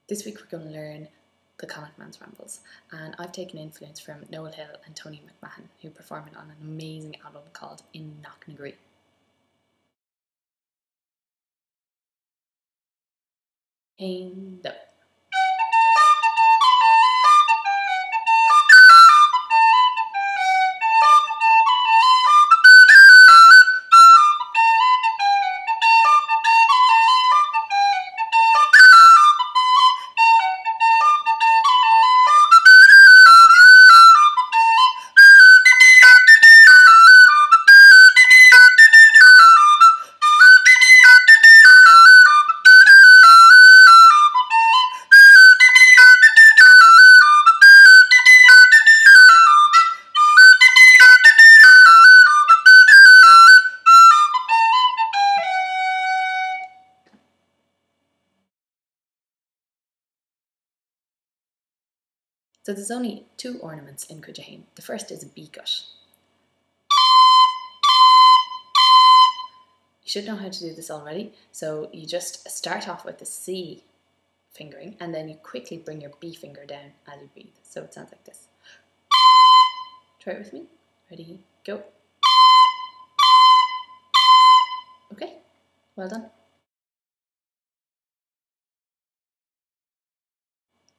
This week we're going to learn the Connachtman's Rambles, and I've taken influence from Noel Hill and Tony McMahon, who perform it on an amazing album called In Knocknagree. Ain do. So there's only two ornaments in Chonnachtaigh. The first is a B cut. You should know how to do this already, so you just start off with the C fingering and then you quickly bring your B finger down as you breathe. So it sounds like this. Try it with me. Ready, go. Okay, well done.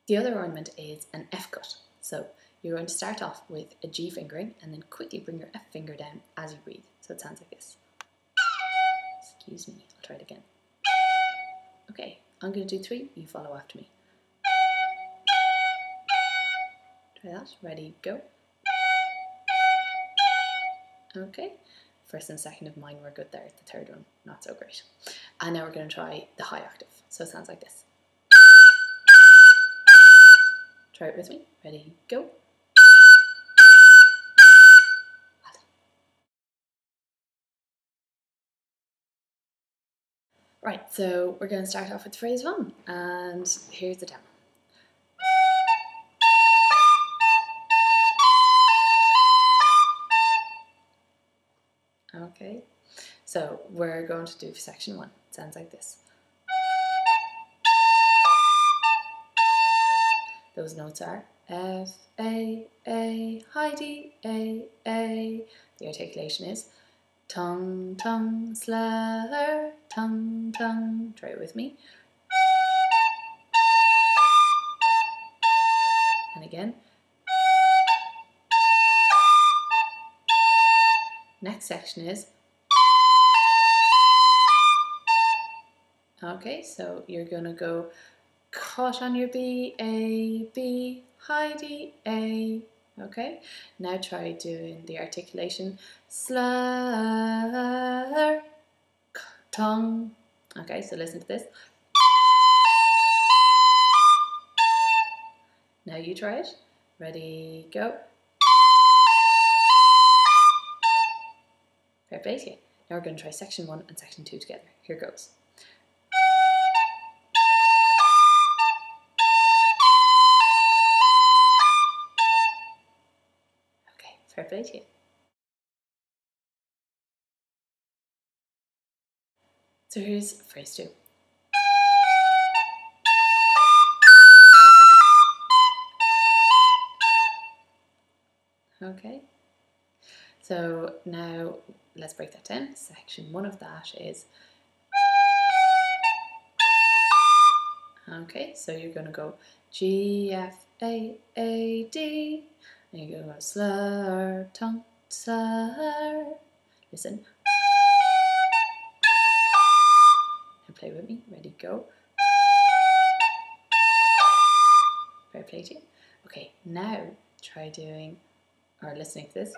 The other ornament is an F cut. So you're going to start off with a G fingering and then quickly bring your F finger down as you breathe. So it sounds like this. Excuse me, I'll try it again. Okay, I'm going to do 3, you follow after me. Try that, ready, go. Okay, first and second of mine were good there, the third one not so great. And now we're going to try the high octave, so it sounds like this. Try it with me, ready, go. Right, so we're going to start off with phrase 1, and here's the demo. Okay, so we're going to do section 1. It sounds like this. Those notes are F, A, high D, A. The articulation is tongue, tongue, slur, tongue, tongue. Try it with me. And again. Next section is. Okay, so you're going to go cut on your B, A, B, high D, A. Okay, now try doing the articulation. Slur, tongue. Okay, so listen to this. Now you try it. Ready, go. Fair play to you. Now we're going to try section 1 and section 2 together. Here goes. Okay, fair play to you. So here's phrase 2. Okay, so now let's break that down. Section 1 of that is. Okay, so you're going to go G, F, A, D, and you're going to go slur, tongue, slur. Listen. Now play with me. Ready, go. Fair play to you. Okay, now try doing or listening to this.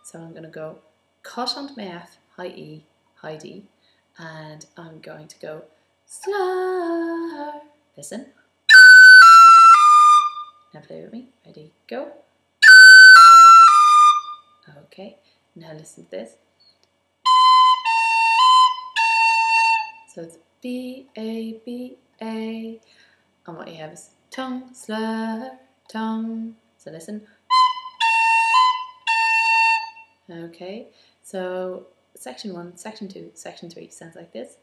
So I'm going to go cut onto my F, high E, high D, and I'm going to go slur. Listen. Now play with me. Ready, go. Okay, now listen to this. So it's B, A, and what you have is tongue, slur, tongue. So listen. Okay, so section 1, section 2, section 3 sounds like this.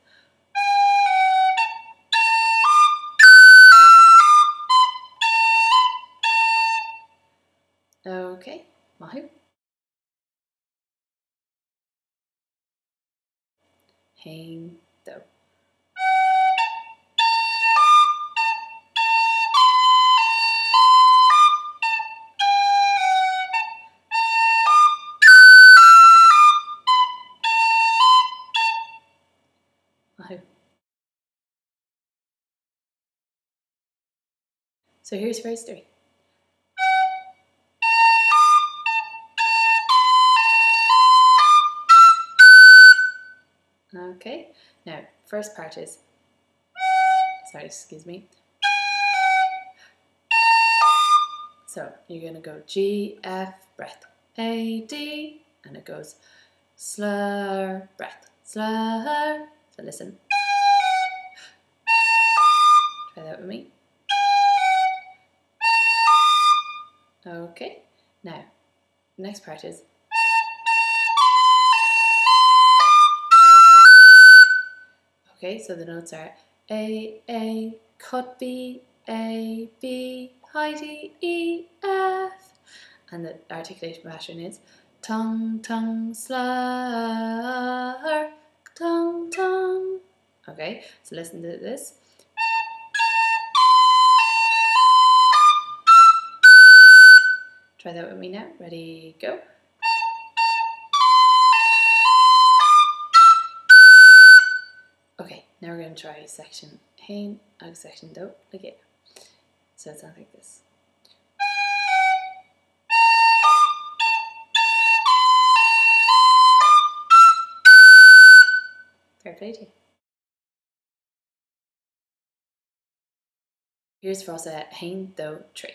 Okay, mahu. Hain do. Mahu. So here's phrase 3. Okay, now first part is, sorry, excuse me. So you're going to go G, F, breath, A, D, and it goes slur, breath, slur. So listen. Try that with me. Okay, now next part is okay, so the notes are A, cut B, A, B, high D, E, F. And the articulation pattern is tongue, tongue, slur, tongue, tongue. Okay, so listen to this. Try that with me now. Ready, go. Okay, now we're going to try section hain, section do, again. So it sounds like this. Fair play to you. Here's for us a hain, do, tree.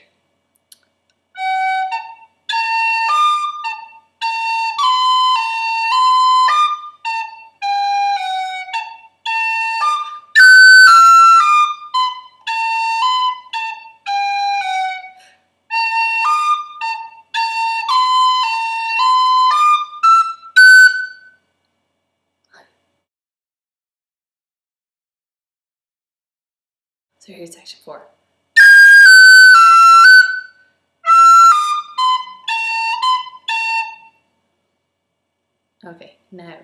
So here's section 4. Okay, now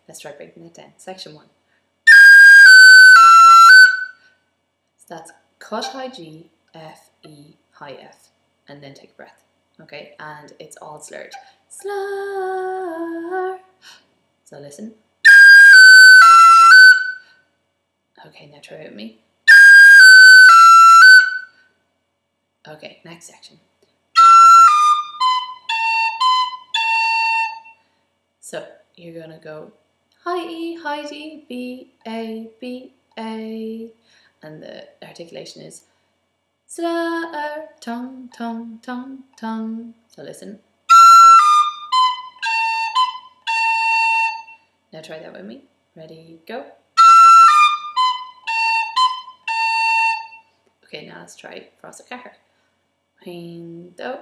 let's try breaking it down. Section 1. So that's cut high G, F, E, high F, and then take a breath. Okay, and it's all slurred. Slur. So listen. Okay, now try it with me. Okay, next section. So you're going to go high E, high D, B, A, B, A. And the articulation is slur, tongue, tongue, tongue, tongue. So listen. Now try that with me. Ready, go. Okay, now let's try Frost Cacker. Hain, do.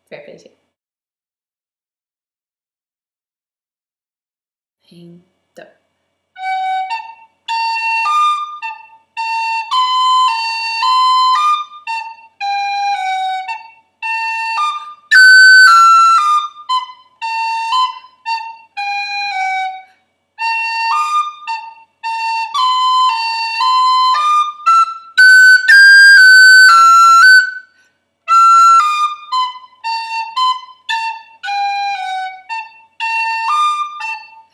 Fair play to you. Hain, do.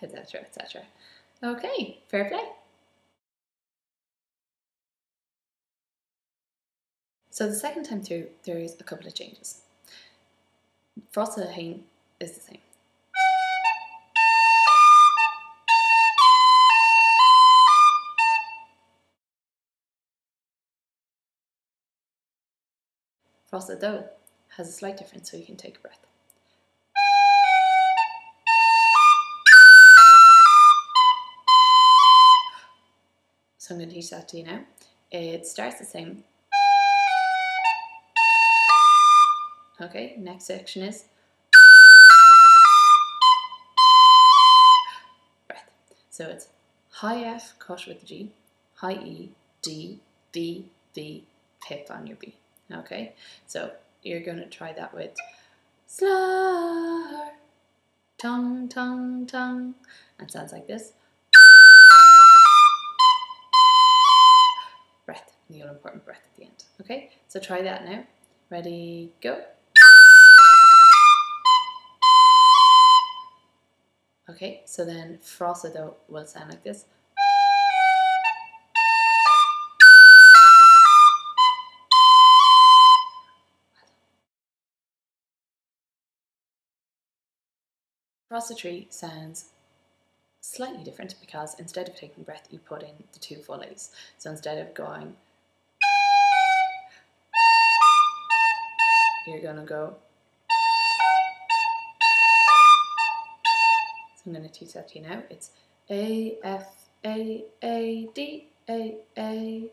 Etc, etc. Okay, fair play. So the second time through, there is a couple of changes. Frost hain is the same. Frost do has a slight difference, so you can take a breath. So I'm going to teach that to you now. It starts the same. Okay, next section is breath. So it's high F, cut with the G, high E, D, V, V, pip on your B. Okay, so you're going to try that with slur, tongue, tongue, tongue, and sounds like this. Breath, the all important breath at the end. Okay, so try that now. Ready, go. Okay, so then frossa though will sound like this. Frossa tree sounds slightly different because instead of taking breath, you put in the two full A's. So instead of going, you're gonna go. So I'm gonna teach that to you now. It's A, F, A, D, A,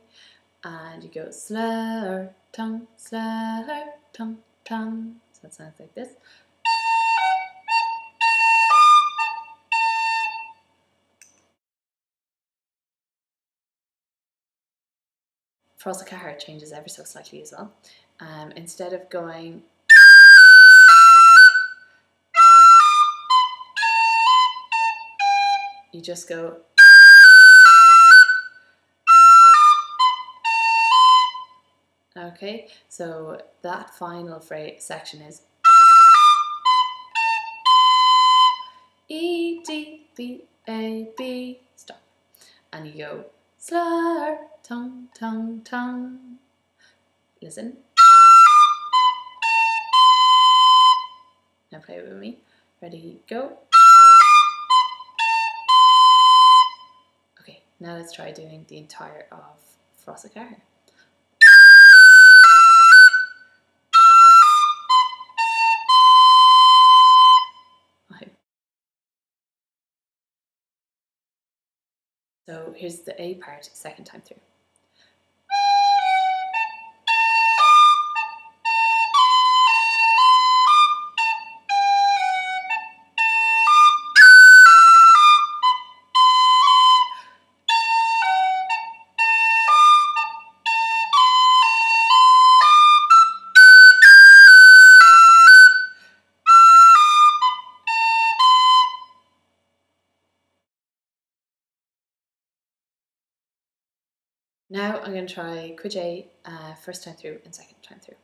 and you go slur, tongue, tongue. So that sounds like this. Frossa changes ever so slightly as well. Instead of going you just go okay, so that final phrase section is E, D, B, A, B, stop. And you go slur, tongue, tongue, tongue. Listen. Now play it with me. Ready, go. Okay, now let's try doing the entire of Frossa. So here's the A part, second time through. Now I'm going to try Quij A first time through and second time through.